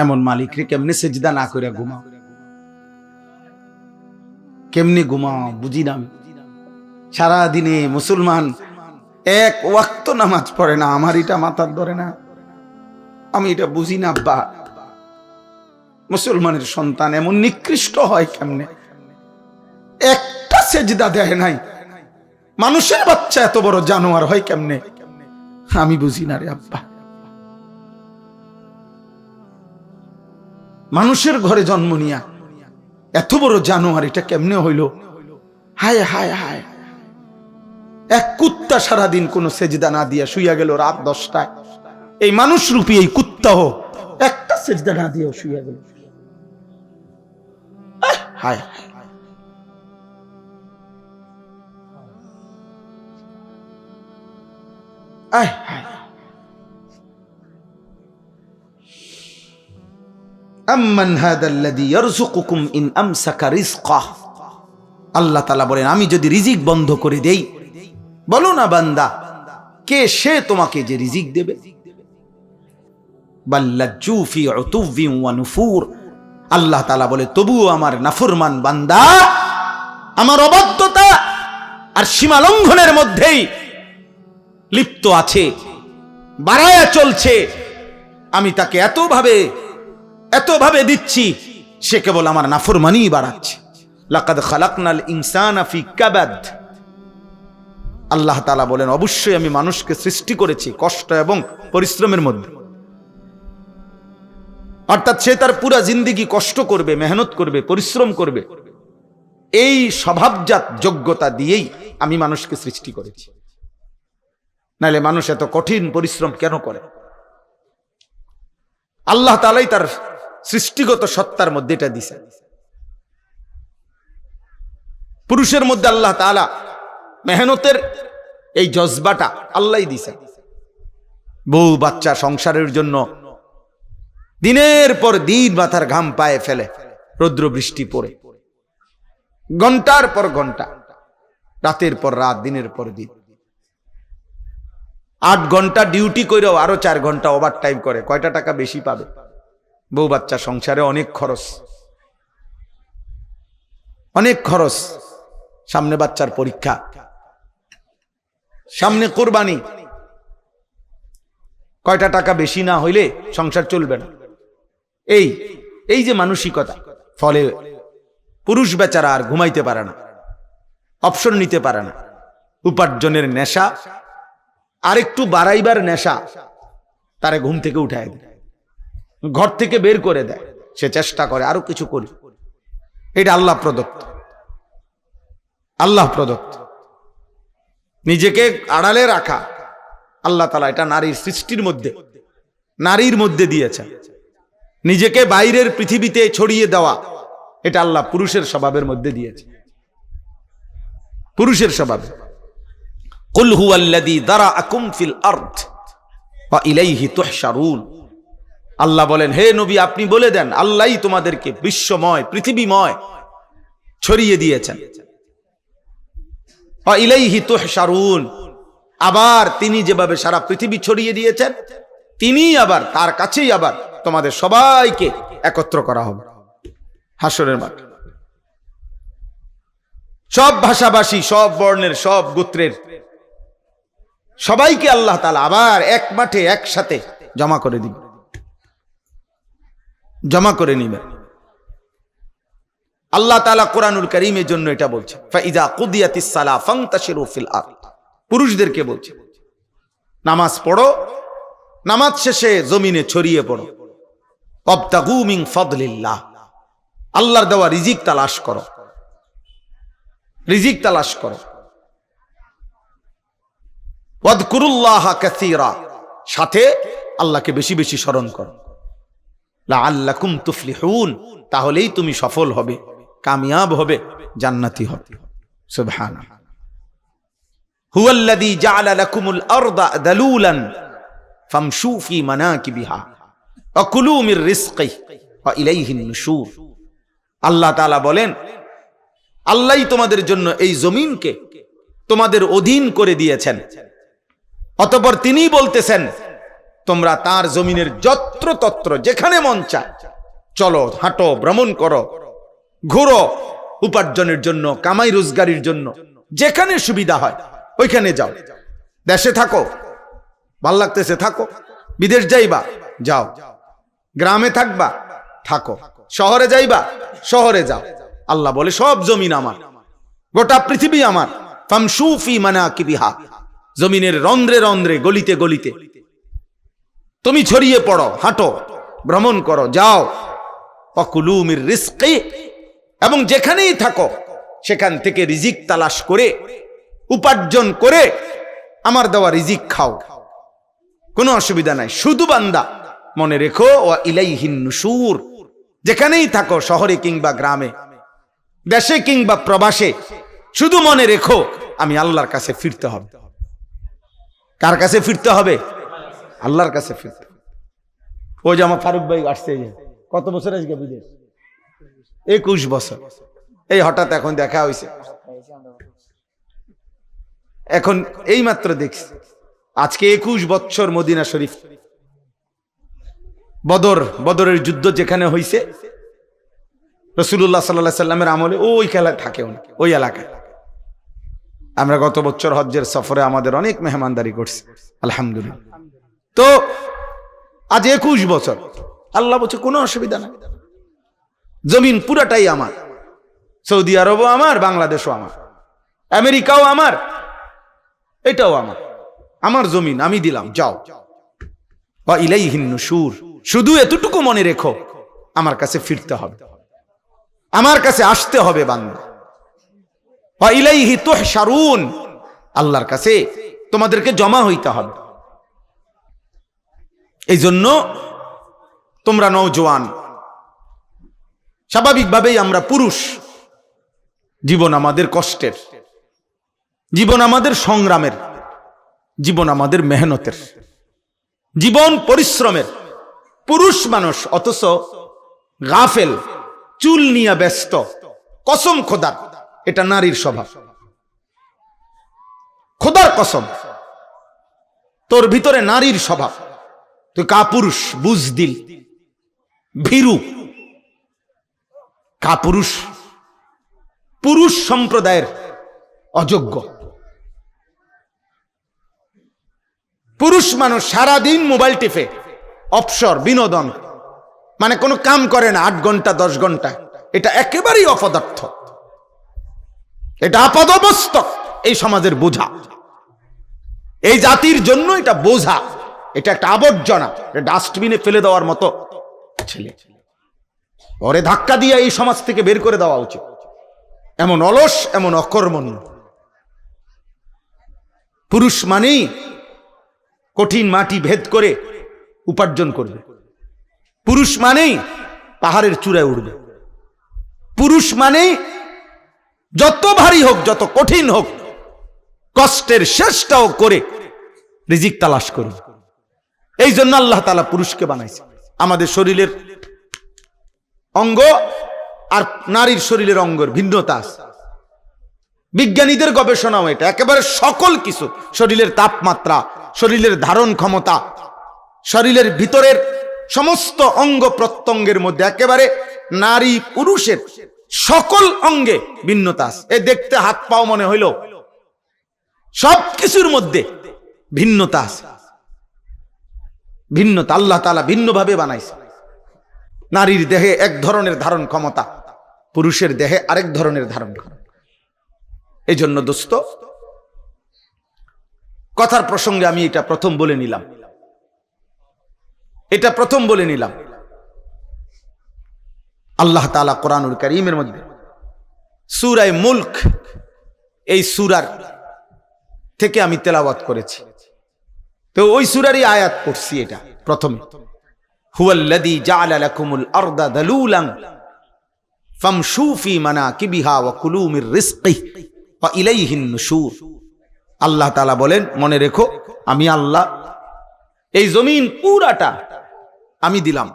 এমন মালিক রে কেমনে সেজদা না করে ঘুমাও? কেমনে ঘুমাও বুঝি না। সারা দিনে মুসলমান এক ওয়াক্ত নামাজ পড়ে না, আমার এটা মাথার ধরে না, আমি এটা বুঝি না। আব্বা, মুসলমানের সন্তান এমন নিকৃষ্ট হয় কেমনে? একটা সেজদা দেয় নাই। মানুষের বাচ্চা এত বড় জানোয়ার হয় কেমনে? আমি বুঝি না রে আব্বা। মানুষের ঘরে জন্ম নিয়া এত বড় জানোয়ার এটা কেমনে হইল? হায় হায় হায়। এক কুত্তা সারাদিন কোন সেজদা না দিয়া শুইয়া গেল রাত 10টায়। এই মানুষ রূপী এই কুত্তাও একটা সেজদা না দিয়া শুইয়া গেল। হায় হায় হায়। আম্মান হাদাল্লাযী ইয়ারযুকুকুম ইন আমসাকা রিজকাহ। আল্লাহ তাআলা বলেন, আমি যদি রিজিক বন্ধ করে দেই, বলো না বান্দা, কে সে তোমাকে যে রিজিক দেবে? বাল্লাজ্জু ফি উতুবিন ওয়া নুফুর। আল্লাহ তাআলা বলে, তবুও আমার নাফরমান বান্দা আমার অবাধ্যতা আর সীমা লঙ্ঘনের মধ্যেই লিপ্ত আছে, বাড়ায়া চলছে। আমি তাকে এতভাবে দিচ্ছি, সে কেবল আমার নাফরমানি বাড়াচ্ছে। লাকাদ খালাকনাল ইনসানা ফি কাবাদ। আল্লাহ তাআলা বলেন, অবশ্যই আমি মানুষকে সৃষ্টি করেছি কষ্ট এবং পরিশ্রমের মধ্যে। অর্থাৎ সে তার পুরা জিন্দেগি কষ্ট করবে, মেহনত করবে, পরিশ্রম করবে। এই স্বভাবজাত যোগ্যতা দিয়েই আমি মানুষকে সৃষ্টি করেছি। নাহলে মানুষ এত কঠিন পরিশ্রম কেন করে? আল্লাহ তাআলাই তার সৃষ্টিগত সত্তার মধ্যে এটা দিছে। পুরুষের মধ্যে আল্লাহ তাআলা মেহনতের এই জজবাটা আল্লাহই দিছে। বউ বাচ্চা সংসারের জন্য দিনের পর দিন মাথার ঘাম পায়ে ফেলে, রৌদ্র বৃষ্টি পড়ে, ঘন্টার পর ঘন্টা, রাতের পর রাত, দিনের পর দিন। 8 ঘন্টা ডিউটি করেও আরো 4 ঘন্টা ওভার টাইম করে, কয়টা টাকা বেশি পাবে? বউ বাচ্চা সংসারে অনেক খরচ, অনেক খরচ। সামনে বাচ্চার পরীক্ষা, সামনে কোরবানি, কয়টা টাকা বেশি না হইলে সংসার চলবে না। এই যে মানসিকতা, ফলে পুরুষ বেচারা আর ঘুমাইতে পারে না, অপশন নিতে পারে না। উপার্জনের নেশা আর একটু বাড়াইবার নেশা তারে ঘুম থেকে উঠায় দেয়, ঘর থেকে বের করে দেয়। সে চেষ্টা করে আরো কিছু করি। এটা আল্লাহ প্রদত্ত, আল্লাহ প্রদত্ত। নিজেকে আড়ালে রাখা আল্লাহ তাআলা এটা নারীর সৃষ্টির মধ্যে, নারীর মধ্যে দিয়েছে। নিজেকে বাইরের পৃথিবীতে ছড়িয়ে দেওয়া এটা আল্লাহ পুরুষের স্বভাবের মধ্যে দিয়েছে, পুরুষের স্বভাবে। কুল হুয়াল্লাযী দারাআকুম ফিল আরদ ওয়া ইলাইহি তুহশারুন। আল্লাহ বলেন, হে নবী আপনি বলে দেন, আল্লাহই তোমাদেরকে বিশ্বময়, পৃথিবীময় ছড়িয়ে দিয়েছেন। ওয়া ইলাইহি তুহশারুন। আবার তিনি যেভাবে সারা পৃথিবী ছড়িয়ে দিয়েছেন, তিনি আবার তার কাছেই আবার তোমাদের সবাইকে একত্র করা হবে হাসরের মাঠে। সব ভাষাভাষী, সব বর্ণের, সব গোত্রের সবাইকে আল্লাহ তাআলা আবার এক মাঠে একসাথে জমা করে দিবেন, জমা করে নিবেন। আল্লাহ তাআলা কোরআনুল কারীমের জন্য এটা বলছে, ফাইযা কুদিয়াতিস সালাহ ফান্তাশিরু ফিল আরদ। পুরুষদেরকে বলছে, নামাজ পড়ো, নামাজ শেষে জমিনে ছড়িয়ে পড়ো। ওয়াবতাগু মিন ফাদলিল্লাহ। আল্লাহর দেওয়া রিজিক তালাশ করো, রিজিক তালাশ করো। ওয়াযকুরুল্লাহা কাসীরা। সাথে আল্লাহকে বেশি বেশি স্মরণ করো। লাআল্লাকুম তুফলিহুন। তাহলেই তুমি সফল হবে, কামিয়াব হবে, জান্নাতি হবে। সুবহানাল্লাহ। হুয়াল্লাযী জাআলা লাকুমুল আরদা দালুলান ফামশু ফি মানাকিবিহা ওয়া কুলু মির রিজকিহি ওয়া ইলাইহিন নুশুর। আল্লাহ তাআলা বলেন, আল্লাহই তোমাদের জন্য এই জমিনকে তোমাদের অধীন করে দিয়েছেন। অতঃপর তিনি বলতেছেন, তোমরা তার জমিনের যত্র তত্র যেখানে মন চায় চলো, হাঁটো, ভ্রমণ করো, ঘুরো, উপার্জনের জন্য, কামাই রোজগারির জন্য যেখানে সুবিধা হয় ওইখানে যাও। দেশে থাকো, ভাল লাগতেছে থাকো, বিদেশ যাইবা যাও, গ্রামে থাকবা থাকো, শহরে যাইবা শহরে যাও। আল্লাহ বলে সব জমিন আমার, গোটা পৃথিবী আমার। ফামশু ফি মানাকিবিহা, জমিনের রন্ধ্রে রন্ধ্রে, গলিতে গলিতে তুমি ছড়িয়ে পড়ো, হাঁটো, ভ্রমণ করো, যাও। ফাকুলু মির রিজকি, এবং যেখানেই থাকো সেখান থেকে রিজিক তালাশ করে, উপার্জন করে আমার দেওয়া রিজিক খাও, কোনো অসুবিধা নাই। শুধু বান্দা মনে রেখো ওয়া ইলাইহিন নুশুর, যেখানেই থাকো, শহরে কিংবা গ্রামে, দেশে কিংবা প্রবাসে, শুধু মনে রেখো আমি আল্লাহর কাছে ফিরতে হবে। কার কাছে ফিরতে হবে? আল্লাহর কাছে ফিরতে হবে। ওই যে আমার ফারুক ভাই আসছে, কত বছর আজকে বিদেশ? 21 বছর। এই হঠাৎ এখন দেখা হয়েছে, এখন এই মাত্র দেখছি। আজকে 21 বছর মদিনা শরীফ, বদরের যুদ্ধ যেখানে হয়েছে, রাসূলুল্লাহ সাল্লাল্লাহু আলাইহি সাল্লামের আমলে ওই খেলা থাকে ওই এলাকায়। আমরা গত বছর হজ্জের সফরে আমাদের অনেক মেহমানদারি করছি, আলহামদুলিল্লাহ। তো আজ 21 বছর, আল্লাহ বলছে কোনো অসুবিধা নাই, জমিন পুরাটাই আমার, সৌদি আরবও আমার, বাংলাদেশও আমার, আমেরিকাও আমার, এটাও আমার, আমার জমিন আমি দিলাম, যাও। ওয়া ইলাইহিন নুশুর, শুধু এতটুকু মনে রেখো আমার কাছে ফিরতে হবে, আমার কাছে আসতে হবে বান্দা। ওয়া ইলাইহি তুহশারুন, আল্লাহর কাছে তোমাদেরকে জমা হইতে হবে। এই জন্য তোমরা নওজোয়ান, স্বাভাবিকভাবেই আমরা পুরুষ, জীবন আমাদের কষ্টের, জীবন আমাদের সংগ্রামের, জীবন আমাদের মেহনতের, জীবন পরিশ্রমের। পুরুষ মানুষ অথচ গাফেল, চুল নিয়ে ব্যস্ত। কসম খোদার, এটা নারীর স্বভাব। খোদার কসম, তোর ভিতরে নারীর স্বভাব, তুই কাপুরুষ, বুজদিল, ভীরু, কাপুরুষ, পুরুষ সম্প্রদায়ের অযোগ্য। পুরুষ মানুষ সারাদিন মোবাইল টিপে, অবসর, বিনোদন, মানে কোনো কাম করে না 8 ঘন্টা 10 ঘন্টা। এটা একেবারেই অপদার্থ, এটা আপাদমস্তক এই সমাজের বোঝা, এই জাতির জন্য এটা বোঝা, এটা একটা আবর্জনা, ডাস্টবিনে ফেলে দেওয়ার মতো ছেলে। ওরে ধাক্কা দিয়ে এই সমাজ থেকে বের করে দেওয়া উচিত। এমন অলস, এমন অকর্মণ্য। পুরুষ মানেই কঠিন মাটি ভেদ করে উপার্জন করবে, পুরুষ মানেই পাহাড়ের চূড়ায় উঠবে, পুরুষ মানেই যত ভারী হোক, যত কঠিন হোক, কষ্টের শেষটাও করে রিজিক তালাশ করবে। এই জন্য আল্লাহ তাআলা পুরুষকে বানাইছে। আমাদের শরীরের অঙ্গ আর নারীর শরীরের অঙ্গের ভিন্নতা আছে। বিজ্ঞানীদের গবেষণাও এটা, একেবারে সকল কিছু, শরীরের তাপমাত্রা, শরীরের ধারণ ক্ষমতা, শরীরের ভিতরের সমস্ত অঙ্গ প্রত্যঙ্গের মধ্যে একেবারে নারী পুরুষের সকল অঙ্গে ভিন্নতা আছে। এ দেখতে হাত পাও মনে হইল, সব কিছুর মধ্যে ভিন্নতা আছে। ভিন্নতা আল্লাহ তাআলা ভিন্নভাবে বানাইছে। নারীর দেহে এক ধরনের ধারণ ক্ষমতা, পুরুষের দেহে আরেক ধরনের ধারণ ক্ষমতা। এই জন্য দোস্ত, কথার প্রসঙ্গে আমি এটা প্রথম বলে নিলাম, আল্লাহ তাআলা কোরআনুল কারীমের মধ্যে সূরা মুলক, এই সূরার থেকে আমি তেলাওয়াত করেছি, তো ওই সূরারই আয়াত পড়ছি। এটা প্রথমে, হুয়াল্লাযী জাআলা লাকুমুল আরদা দালুলান ফামশু ফি মানাকিবিহা ওয়া কুলু মির রিজকিহি ওয়া ইলাইহিন নুশুর। আল্লাহ তাআলা বলেন, মনে রেখো আমি আল্লাহ এই জমিন পুরাটা আমি দিলাম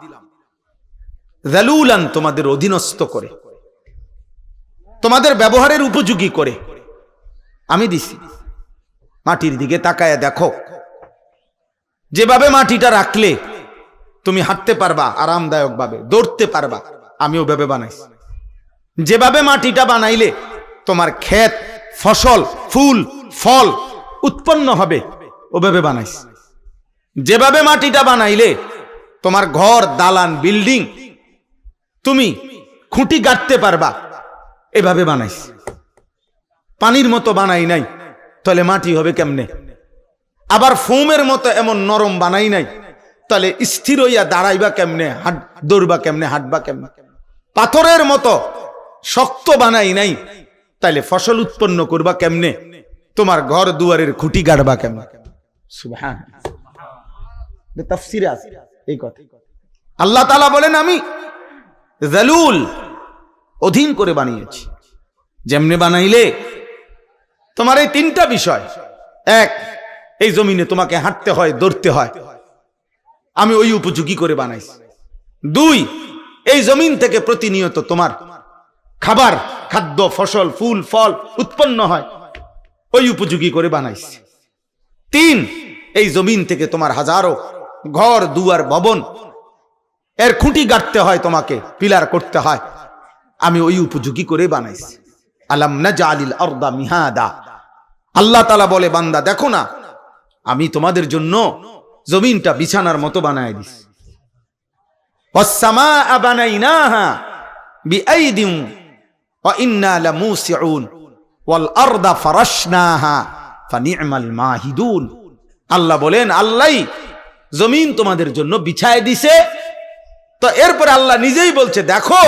যালুলান, তোমাদের অধীনস্থ করে, তোমাদের ব্যবহারের উপযোগী করে আমি দিছি। মাটির দিকে তাকায় দেখো, যেভাবে মাটিটা রাখলে তুমি হাঁটতে পারবা আরামদায়ক ভাবে, দৌড়তে পারবা, আমি ওভাবে বানাইছি। যেভাবে মাটিটা বানাইলে তোমার ক্ষেত, ফসল, ফুল, ফল উৎপন্ন হবে, ওভাবে বানাইছি। যেভাবে মাটিটা বানাইলে তোমার ঘর, দালান, বিল্ডিং তুমি খুঁটি গাঁথতে পারবা, এভাবে বানাইছি। পানির মতো বানাই নাই, তাহলে মাটি হবে কেমনে? আবার ফোমের মতো এমন নরম বানাই নাই, তাহলে স্থির হইয়া দাঁড়াইবা কেমনে, দৌড়বা কেমনে, হাঁটবা কেমনে? পাথরের মতো শক্ত বানাই নাই, তাইলে ফসল উৎপন্ন করবা কেমনে? তোমার ঘর দুয়ারের খুঁটি গাড়বা কেমনে? সুবহানাল্লাহ, তাফসীরে আছে এই কথা। আল্লাহ তাআলা বলেন, আমি যালুল, অধীন করে বানিয়েছি। যেমনে বানাইলে তোমার এই তিনটা বিষয়, এক, এই জমিনে তোমাকে হাঁটতে হয়, দৌড়তে হয়, আমি ওই উপযোগী করে বানাইছি। দুই, এই জমিন থেকে প্রতিনিয়ত তোমার খাবার, খাদ্য, ফসল, ফুল, ফল উৎপন্ন হয়, ওই উপযোগী করে বানাইছি। তিন, এই জমিন থেকে তোমার হাজারো ঘর, দুয়ার, ভবন, এর খুঁটি গাঁথতে হয়, তোমাকে পিলার করতে হয়, আমি ওই উপযোগী করে বানাইছি। আলাম নাজআলিল আরদা মিহাদা, আল্লাহ তাআলা বলে, বান্দা দেখো না, আমি তোমাদের জন্য জমিনটা বিছানার মতো বানায় দিছি। ওয়াস সামাআ বানাইনাহা বিআইদিন ওয়া ইন্না লামুসিউন ওয়াল আরদা ফারাশনাহা ফানি'মাল মাহিদুন। আল্লাহ বলেন, আল্লাহই জমিন তোমাদের জন্য বিছায় দিছে। তো এরপরে আল্লাহ নিজেই বলছে, দেখো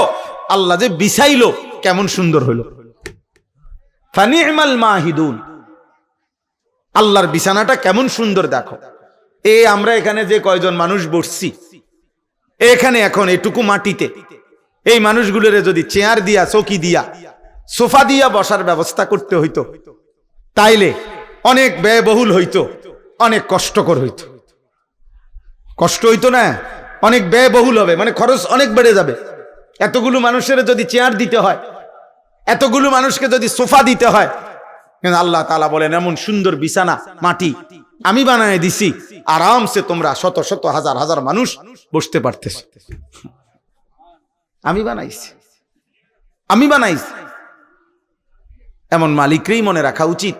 আল্লাহ যে বিছাইলো কেমন সুন্দর হলো। ফানি'মাল মাহিদুন, আল্লাহর বিছানাটা কেমন সুন্দর দেখো। আমরা এখানে যে কয়জন মানুষ বসছি, এখানে এখন এটুকু মাটিতে এই মানুষগুলোর যদি চেয়ার দিয়া, চৌকি দিয়া, সোফা দিয়া বসার ব্যবস্থা করতে হইতো, তাইলে অনেক ব্যয়বহুল হইতো, অনেক কষ্টকর হইতো। কষ্ট হইতো না, অনেক ব্যয়বহুল হবে, মানে খরচ অনেক বেড়ে যাবে। এতগুলো মানুষের যদি চেয়ার দিতে হয়, এতগুলো মানুষকে যদি সোফা দিতে হয়, কিন্তু আল্লাহ তাআলা বলেন, এমন সুন্দর বিছানা মাটি আমি বানায় দিছি, আরামসে তোমরা শত শত হাজার হাজার মানুষ বসতে পারতেছ। আমি বানাইছি, আমি বানাইছি। এমন মালিককেই মনে রাখা উচিত।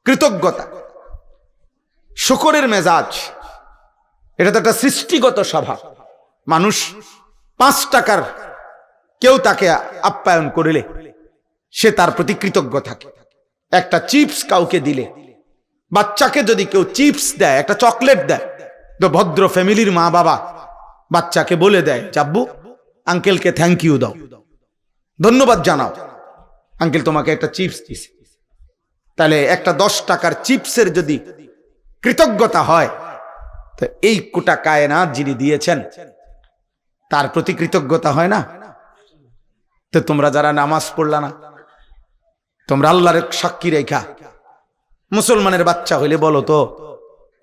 কৃতজ্ঞতা, শুকরের মেজাজ, এটা তো একটা সৃষ্টিগত স্বভাব। মানুষ 5 টাকার কেউ তাকে আপ্যায়ন করলে সে তার প্রতি কৃতজ্ঞ থাকে। একটা চিপস কাউকে দিলে, বাচ্চাকে যদি কেউ চিপস দেয়, একটা চকলেট দেয়, তো ভদ্র ফ্যামিলির মা বাবা বাচ্চাকে বলে দেয়, জাব্বু আঙ্কেলকে থ্যাংক ইউ দাও, ধন্যবাদ জানাও, আঙ্কেল তোমাকে একটা চিপস দিছে। তাহলে একটা 10 টাকার চিপসের যদি কৃতজ্ঞতা হয়, তো এই কোটা কায়নাত যিনি দিয়েছেন তার প্রতি কৃতজ্ঞতা হয় না? তো তোমরা যারা নামাজ পড়লা না, তোমরা আল্লাহর সাক্ষী রেখা মুসলমানের বাচ্চা হইলে বলো তো,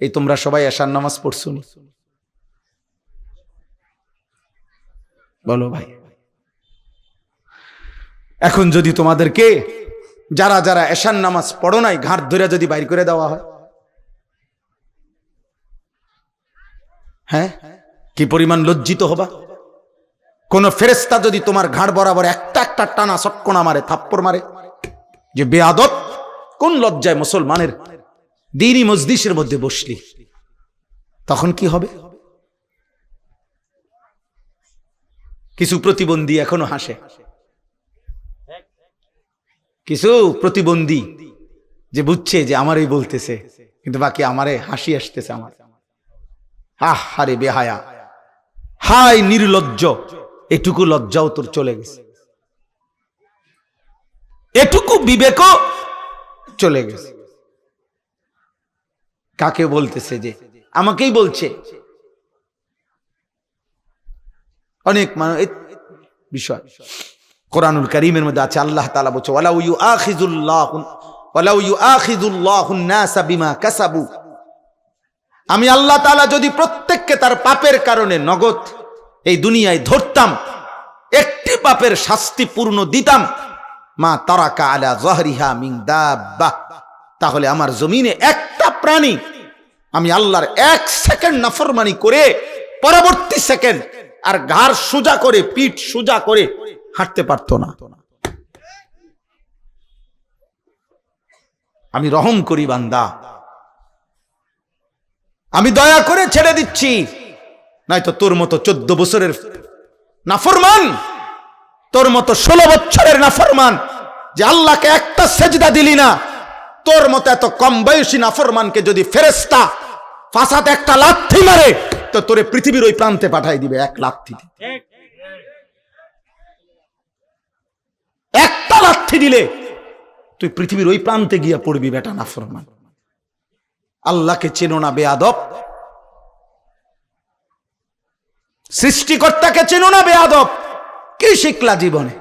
এই তোমরা সবাই এশার নামাজ পড়ছো? বলো ভাই। এখন যদি তোমাদেরকে যারা যারা এশার নামাজ পড়ো নাই ঘাট ধরে যদি বাইর করে দেওয়া হয়, হ্যাঁ, কি পরিমাণ লজ্জিত হবা? কোন ফেরেশতা যদি তোমার ঘাড় বরাবর একটা একটা টানা চক্কনা মারে, থাপ্পড় মারে, যে বেয়াদব, কোন লজ্জায় মুসলমানের দ্বীনি মজলিসের মধ্যে বসলি, তখন কি হবে? কিছু প্রতিবন্ধী এখনো হাসে, কিছু প্রতিবন্ধী যে বুঝছে যে আমারই বলতেছে, কিন্তু বাকি আমারে হাসি আসতেছে আমার। হারে বেহায়া, হায় নির্লজ্জ, এটুকু লজ্জাও তোর চলে গেছে, এটুকু বিবেকও চলে গেছে। কাকে বলতেছে? যে আমাকেই বলছে। অনেক মানুষ বিষয় কোরআনুল কারীমের মধ্যে আছে, আল্লাহ তাআলা বলছে, ওয়ালাউ ইউআখিযুল্লাহুন নাসা বিমা কাসাবু, আমি আল্লাহ তাআলা যদি প্রত্যেককে তার পাপের কারণে নগদ এই দুনিয়ায় ধরতাম, একটি পাপের শাস্তি পূর্ণ দিতাম, মা তারাকা আলা যাহরিহা মিন দাব্বাহ, তাহলে আমার জমিনে একটা প্রাণী আমি আল্লাহর 1 সেকেন্ড নাফরমানি করে পরবর্তী সেকেন্ড আর ঘাড় সোজা করে পিঠ সোজা করে হাঁটতে পারতো না। আমি রহম করি বান্দা, আমি দয়া করে ছেড়ে দিচ্ছি, নয়তো তোর মতো 14 বছরের নাফরমান, তোর মতো 16 বছরের নাফরমান যে আল্লাহকে একটা সেজদা দিলি না, তোর মতো এত কম বয়সী নাফরমানকে যদি ফেরেশতা ফাসাতে একটা লাথি মারে তো তোরে পৃথিবীর ওই প্রান্তে পাঠাই দিবে এক লাথিতে। একটা লাথি দিলে তুই পৃথিবীর ওই প্রান্তে গিয়া পড়বি বেটা নাফরমান। আল্লাহকে চেনো না বেয়াদব, সৃষ্টিকর্তাকে চেনো না বেয়াদব। কি শিখলা জীবনে,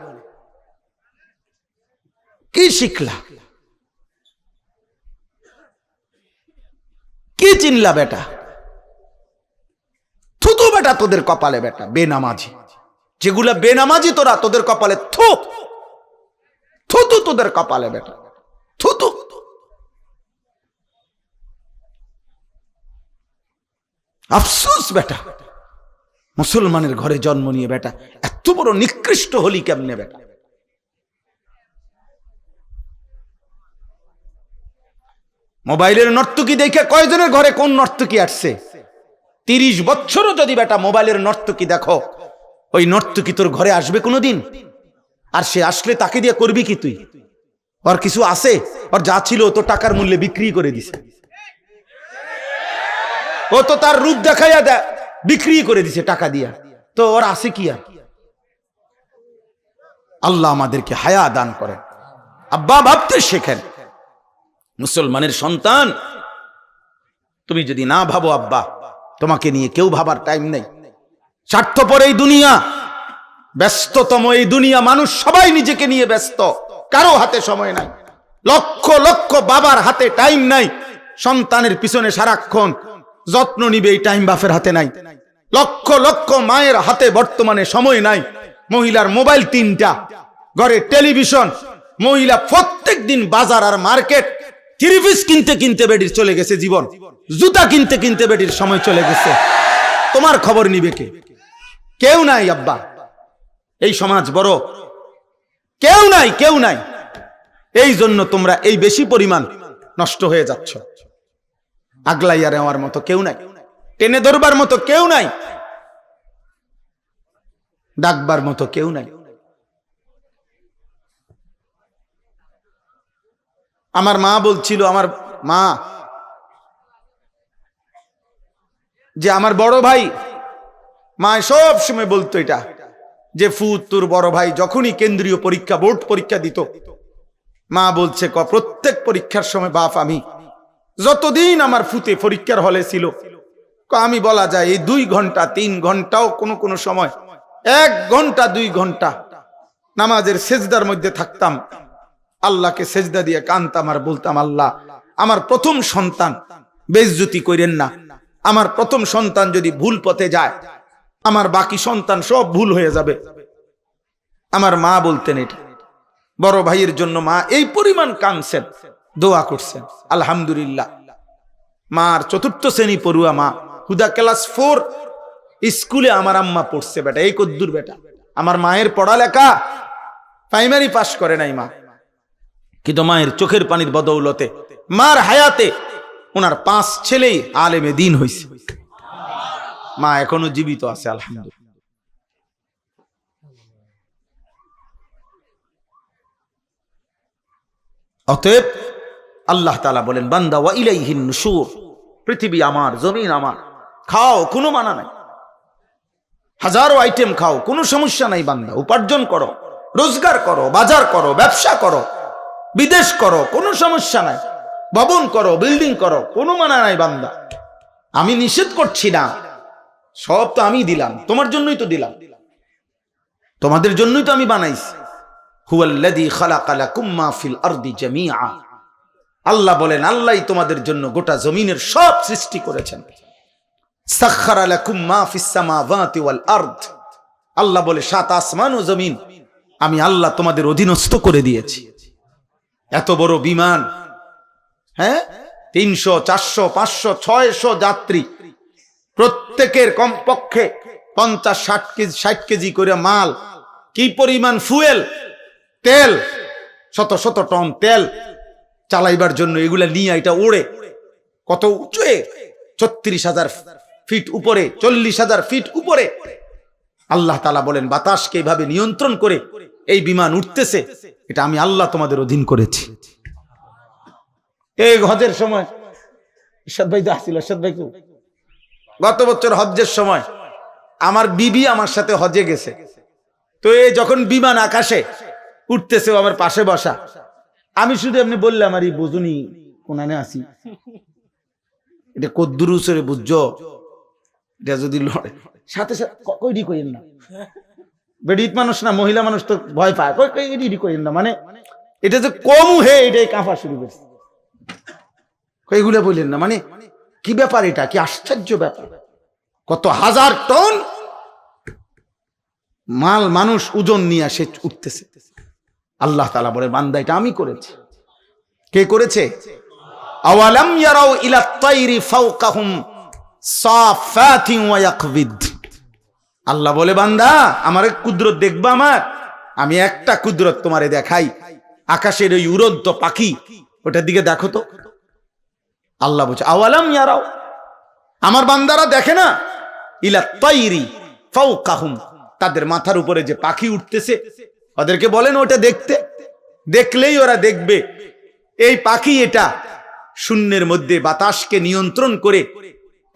কি শিখলা, কি চিনলা বেটা? থুতু বেটা তোদের কপালে বেটা বেনামাজি, যেগুলা বেনামাজি তোরা তোদের কপালে থু থুতু, তোদের কপালে বেটা থুতু। আফসোস বেটা, মুসলমানের ঘরে জন্ম নিয়ে বেটা এত বড় নিকৃষ্ট হলি কেমনে বেটা? মোবাইলের নর্তকী দেখে কয়জনের ঘরে কোন নর্তকী আসছে? 30 বছরও যদি বেটা মোবাইলের নর্তকী দেখো, ওই নর্তকী তোর ঘরে আসবে কোনোদিন? আর সে আসলে তাকে দিয়ে করবি কি তুই? ওর কিছু আছে? ওর যা ছিল তো টাকার মূল্যে বিক্রি করে দিছে, ও তো তার রূপ দেখাইয়া বিক্রি করে দিছে টাকা দিয়া, তো ওর আছে কি আর? আল্লাহ আমাদেরকে হায়া দান করেন। আব্বা ভাবতে শেখেন। মুসলমানের সন্তান, তুমি যদি না ভাবো আব্বা, তোমাকে নিয়ে কেউ ভাবার টাইম নেই। স্বার্থপর এই দুনিয়া, ব্যস্ততম এই দুনিয়া, মানুষ সবাই নিজেকে নিয়ে ব্যস্ত, কারো হাতে সময় নাই। লক্ষ লক্ষ বাবার হাতে টাইম নাই, সন্তানের পিছনে সারাক্ষণ যত্ন নিবে এই টাইম বাপের হাতে নাই। লক্ষ লক্ষ মায়ের হাতে বর্তমানে সময় নাই। মহিলার মোবাইল 3টা, ঘরে টেলিভিশন, মহিলা প্রত্যেক দিন বাজার আর মার্কেট, 3 পিস কিনতে কিনতে বেডির চলে গেছে জীবন, জুতা কিনতে কিনতে বেডির সময় চলে গেছে। তোমার খবর নিবে কে? কেউ নাই আব্বা, এই সমাজ বড়, কেউ নাই, কেউ নাই। এই জন্য তোমরা এই বেশি পরিমাণ নষ্ট হয়ে যাচ্ছ। আগলাইয়া নেওয়ার মতো কেউ নাই, টেনে ধরবার মতো কেউ নাই, ডাকবার মতো কেউ নাই। আমার মা বলছিল, আমার মা, যে আমার বড় ভাই, মা সব সময় বলতো এটা, যে ফুত তোর বড় ভাই যখনই কেন্দ্রীয় পরীক্ষা বোর্ড পরীক্ষা দিত, মা বলছে প্রত্যেক পরীক্ষার সময় বাপ আমি যতদিন আমার ফুতে পরীক্ষার হলে ছিল, আমি বলা যায় এই 2 ঘন্টা 3 ঘন্টাও কোনো কোনো সময় 1 ঘন্টা 2 ঘন্টা নামাজের সেজদার মধ্যে থাকতাম, আল্লাহকে সেজদা দিয়ে কানতাম আর বলতাম, আল্লাহ আমার প্রথম সন্তান বেইজ্জতি করেন না, আমার প্রথম সন্তান যদি ভুল পথে যায় আমার বাকি সন্তান সব ভুল হয়ে যাবে। আমার মা বলতেন এটা। বড় ভাইয়ের জন্য মা এই পরিমাণ কাঁদছেন, দোয়া করছেন। আলহামদুলিল্লাহ, মার 4র্থ শ্রেণী পড়ুয়া মা, হুদা ক্লাস 4 স্কুলে আমার আম্মা পড়ছে বেটা। এই কদ্দুর বেটা, আমার মায়ের পড়ালেখা প্রাইমারি পাস করে নাই মা, কিন্তু মায়ের চোখের পানির বদৌলতে মার হায়াতে ওনার 5 ছেলেই আলেমে দ্বীন হইছে। মা এখনো জীবিত আছে আলহামদুলিল্লাহ। অতএব আল্লাহ তাআলা বলেন, বান্দা ওয়া ইলাইহিন নুশুর, পৃথিবী আমার, জমিন আমার, খাও কোনো মানা নাই, হাজারো আইটেম খাও কোনো সমস্যা নাই বান্দা, উপার্জন করো, রোজগার করো, বাজার করো, ব্যবসা করো, বিদেশ করো, কোনো সমস্যা নাই, ভবন করো, বিল্ডিং করো, কোনো মানা নাই বান্দা। আমি নিষেধ করছি না, সব তো আমি দিলাম, তোমার জন্যই তো দিলাম, তোমাদের জন্যই তো আমি বানাইছি। হুয়াল্লাযী খালাকা লাকুম মা ফিল আরদি জামিআ, আল্লাহ বলেন আল্লাহই তোমাদের জন্য গোটা জমিনের সব সৃষ্টি করেছেন। সাখখারা লাকুম মা ফিস সামাওয়াতি ওয়াল আরদ, আল্লাহ বলে 7 আসমান ও জমিন আমি আল্লাহ তোমাদের অধীনস্থ করে দিয়েছি। এত বড় বিমান, হ্যাঁ, 300, 400, 500, 600 যাত্রী, প্রত্যেকের কমপক্ষে 50-60 কেজি 60 কেজি করে মাল, কি পরিমাণ ফুয়েল, তেল, শত শত টন তেল চালাইবার জন্য এগুলা নিয়ে এটা ওড়ে কত উঁচুয়ে, 36,000 ফিট উপরে, 40,000 ফিট উপরে। আল্লাহ তাআলা বলেন বাতাসকে এইভাবে নিয়ন্ত্রণ করে এই বিমান উঠতেছে, এটা আমি আল্লাহ তোমাদের অধীন করেছি। এই হজের সময় ইরশাদ ভাই তো আসছিল, ইরশাদ ভাই গত বছর হজ্জের সময় আমার বিবি আমার সাথে হজে গেছে, তো এই যখন বিমান আকাশে উঠতেছে ও আমার পাশে বসা, আমি শুধু এমনি বললাম আর এই বুঝুনি কোনানে আসি, এটা কদ্দুরুসরে বুঝছো, এটা যদি লড়ে সাথে সাথে কইডি কইেন না, বেডিত মানুষ না মহিলা মানুষ তো ভয় পায়, কইডি কইেন না, মানে এটা যে কম হে এটাই কাঁপা শুরু করছে, এগুলো বললেন না, মানে কি ব্যাপার, এটা কি আশ্চর্য ব্যাপার, কত হাজার টন মাল মানুষ ওজন নিয়ে আসে উঠতেছে। আল্লাহ তাআলা বলে বান্দা এটা আমি করেছি। কে করেছে? আওয়ালাম ইয়ারাউ ইলা তাইরি ফাওকাহুম সাফাতিন ওয়া ইয়াকবিদ। আল্লাহ বলে বান্দা আমার কুদরত দেখবা, আমি একটা কুদরত তোমারে দেখাই, আকাশের ওই উড়ন্ত পাখি ওটার দিকে দেখো তো। আল্লাহ বলছে আওয়ালাম ইয়ারাউ, আমার বান্দারা দেখে না, ইলা তাইরি ফাওকাহুম, তাদের মাথার উপরে যে পাখি উঠতেছে ওদেরকে বলেন ওটা দেখতে, দেখলেই ওরা দেখবে এই পাখি এটা শূন্যের মধ্যে বাতাসকে নিয়ন্ত্রণ করে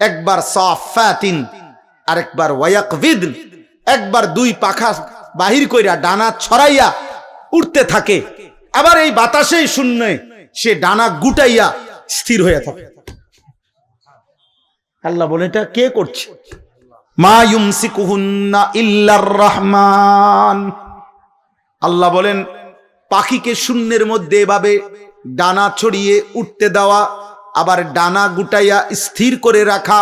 একবার সাফাতিন আরেকবার ওয়ায়াকবিদ, একবার দুই পাখা বাহির কইরা ডানা ছড়াইয়া উঠতে থাকে, আবার এই বাতাসেই শূন্যে সে ডানা গুটাইয়া স্থির হয়ে থাকে। আল্লাহ বলে এটা কে করছে? মা ইউমসিকুহুন্না ইল্লার রহমান। আল্লাহ বলেন পাখিকে শূন্যের মধ্যে এভাবে ডানা ছড়িয়ে উঠতে দেওয়া, আবার ডানা গুটাইয়া স্থির করে রাখা,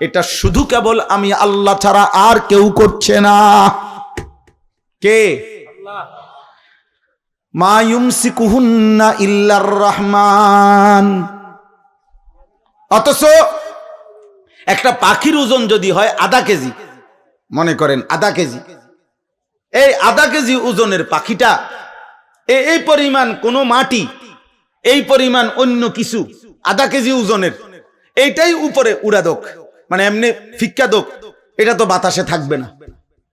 এটা শুধু কেবল আমি আল্লাহ ছাড়া আর কেউ করছে না। কে? মা ইউমসিকুহুন্না ইল্লার রহমান। অথচ একটা পাখির ওজন যদি হয় আধা কেজি, মনে করেন আধা কেজি, এই আধা কেজি ওজনের পাখিটা এই পরিমাণ কোনো মাটি, এই পরিমাণ অন্য কিছু আধা কেজি ওজনের, এইটাই উপরে উড়া দোক, মানে এমনি ফিক্কা দোক, এটা তো বাতাসে থাকবে না,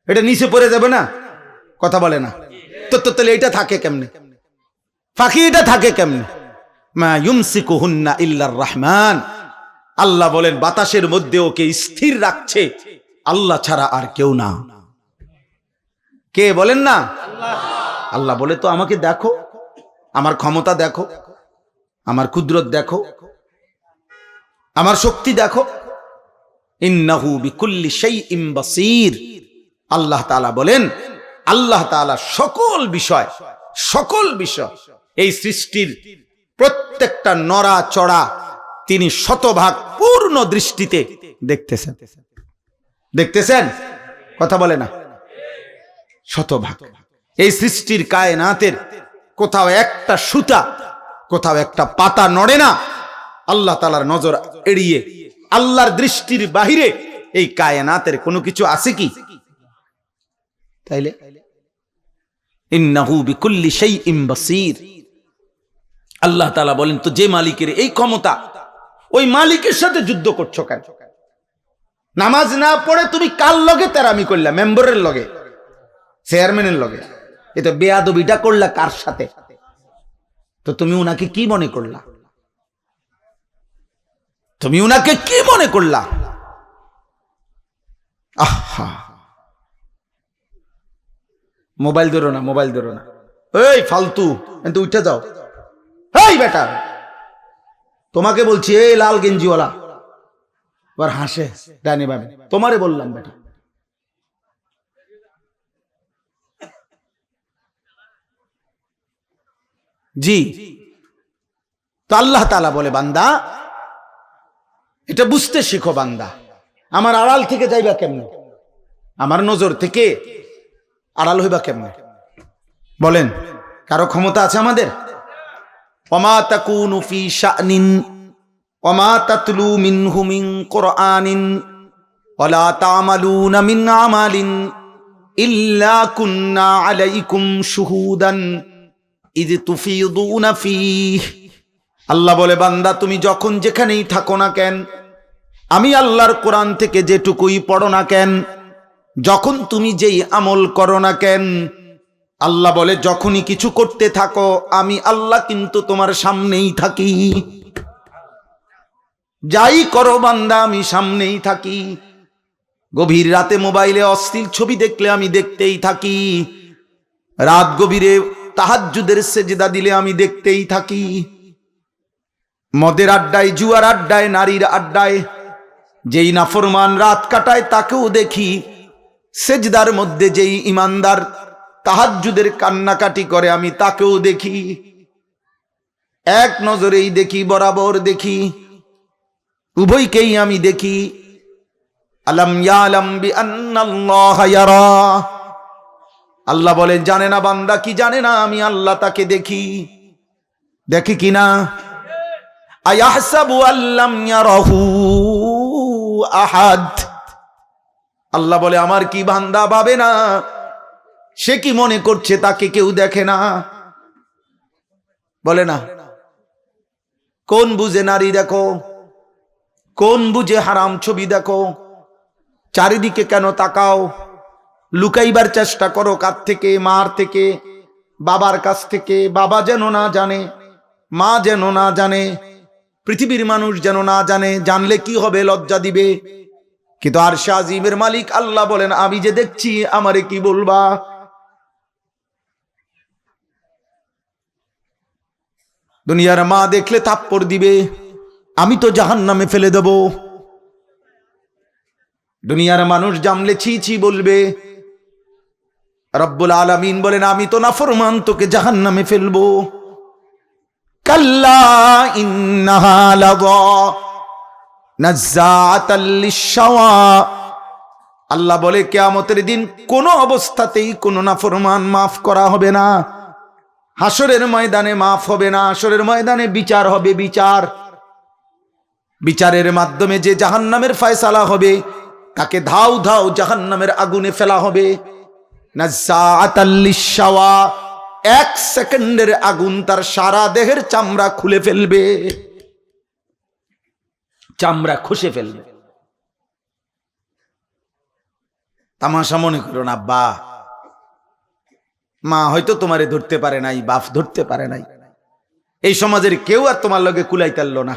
এটা নিচে পড়ে যাবে না, কথা বলে না তো, তাহলে এটা থাকে কেমনে? পাখি এটা থাকে কেমনে? মা ইউমসিকুহুন্না ইল্লার রহমান। আল্লাহ বলেন বাতাসের মধ্যে ওকে স্থির রাখছে আল্লাহ ছাড়া আর কেউ না। কে বলেন না? আল্লাহ বলে তো আমাকে দেখো, আমার ক্ষমতা দেখো, আমার কুদরত দেখো, আমার শক্তি দেখো। ইন্নাহু বিকুল্লি শাইইন বাসীর। আল্লাহ তাআলা বলেন আল্লাহ তাআলা সকল বিষয় এই সৃষ্টির প্রত্যেকটা নড়া চড়া তিনি শতভাগ পূর্ণ দৃষ্টিতে দেখতেছেন, কথা বলে না, শতভাগ। এই সৃষ্টির কায়নাতের কোথাও একটা সুতা, কোথাও একটা পাতা নড়ে না আল্লাহ তাআলার নজর এড়িয়ে। আল্লাহর দৃষ্টির বাহিরে এই কায়নাতের কোনো কিছু আছে কি? তাইলে ইন্নাহু বিকুল্লি শাইইন বাসীর। আল্লাহ তাআলা বলেন তো যে মালিকের এই ক্ষমতা, ওই মালিকের সাথে যুদ্ধ করছো কেন? নামাজ না পড়ে তুমি কার লগে তেরামি করলা? মেম্বারের লগে, চেয়ারম্যানের লগে। এটা বেয়াদবিটা করলা কার সাথে? তো তুমি উনাকে কি মনে করলা? তুমি উনাকে কি মনে করলা? আহা, মোবাইল ধরো না, মোবাইল ধরো না, এই ফালতু, কিন্তু উঠে যাও। এই বেটা, তোমাকে বলছি, এই লাল গেঞ্জিওয়ালা, আবার হাসে ডানে বামে, তোমারে বললাম বেটা। জি, তো আল্লাহ তাআলা বলে বান্দা এটা বুঝতে শিখো বান্দা, আমার আড়াল থেকে যাইবা কেমনে, আমার নজর থেকে আড়াল হইবা কেমনে? বলেন, কারো ক্ষমতা আছে আমাদের? ওমা তাকুনু ফি শানিন ওয়ামা তাতলু মিনহু মিন কুরআনিন ওয়ালা তা'মালুনা মিন আমালিন ইল্লা কুন্না আলাইকুম শুহুদান ইয তুফিদুনা ফীহ। আল্লাহ বলে, বান্দা তুমি যখন যেখানেই থাকো না কেন, আমি আল্লাহর কোরআন থেকে যেটুকুই পড়ো না কেন, যখন তুমি যেই আমল করো না কেন, আল্লাহ বলে যখনই কিছু করতে থাকো আমি আল্লাহ কিন্তু তোমার সামনেই থাকি। যাই করো বান্দা আমি সামনেই থাকি। গভীর রাতে মোবাইলে অশ্লীল ছবি দেখলে আমি দেখতেই থাকি। রাত গভীরে তাহাজ্জুদের সেজদা দিলে আমি দেখতেই থাকি। মদের আড্ডায়, জুয়ার আড্ডায়, নারীর আড্ডায় যেই নাফরমান রাত কাটায় তাকেও দেখি। সেজদার মধ্যে যেই ইমানদার তাহাজ্জুদের কান্নাকাটি করে আমি তাকেও দেখি। এক নজরেই দেখি, বরাবর দেখি, উভয়কেই আমি দেখি। আলাম ইয়ালাম বিআন্নাল্লাহা ইয়ারা। আল্লাহ বলেন, জানে না বান্দা কি জানে না আমি আল্লাহ তাকে দেখি। দেখি কিনা? আয়াহসাবু আল্লাম ইয়ারাহু আহাদ। আল্লাহ বলে, আমার কি বান্দা ভাবে না, সে কি মনে করছে তাকে কেউ দেখে না? বলে না। কোন বুঝে নারী দেখো, কোন বুঝে হারাম ছবি দেখো? চারিদিকে কেন তাকাও? লুকাইবার চেষ্টা করো কার থেকে? মার থেকে, বাবার কাছ থেকে। বাবা যেন না জানে, মা যেন না জানে, পৃথিবীর মানুষ যেন না জানে। জানলে কি হবে? লজ্জা দিবে। কিন্তু আরশে আজিমের মালিক আল্লাহ বলেন, আমি যে দেখছি আমারে কি বলবা? দুনিয়ার মা দেখলে থাপ্পড় দিবে, আমি তো জাহান্নামে ফেলে দেব। দুনিয়ার মানুষ জানলে ছি ছি বলবে। রব্বুল আলামিন বলেন, আমি তো নাফরমান, তোকে জাহান্নামে ফেলবো। কাল্লা ইন্নাহা লাযা নাযাআতাল লিশ-শাওয়া। আল্লাহ বলে, কিয়ামতের দিন কোন অবস্থাতেই কোন নাফরমান মাফ করা হবে না। হাসরের ময়দানে মাফ হবে না। হাসরের ময়দানে বিচার হবে। বিচারের মাধ্যমে যে জাহান্নামের ফয়সালা হবে তাকে ধাও ধাও জাহান্নামের আগুনে ফেলা হবে। নাযাআতাল লিশ-শাওয়া। এক সেকেন্ডের আগুন তার সারা দেহের চামড়া খুলে ফেলবে, চামড়া খসে ফেলবে। তামাশা মনে করো না আব্বা। মা হয়তো তোমারে ধরতে পারে নাই, বাপ ধরতে পারে নাই, এই সমাজের কেউ আর তোমার লগে কুলাইতারল না।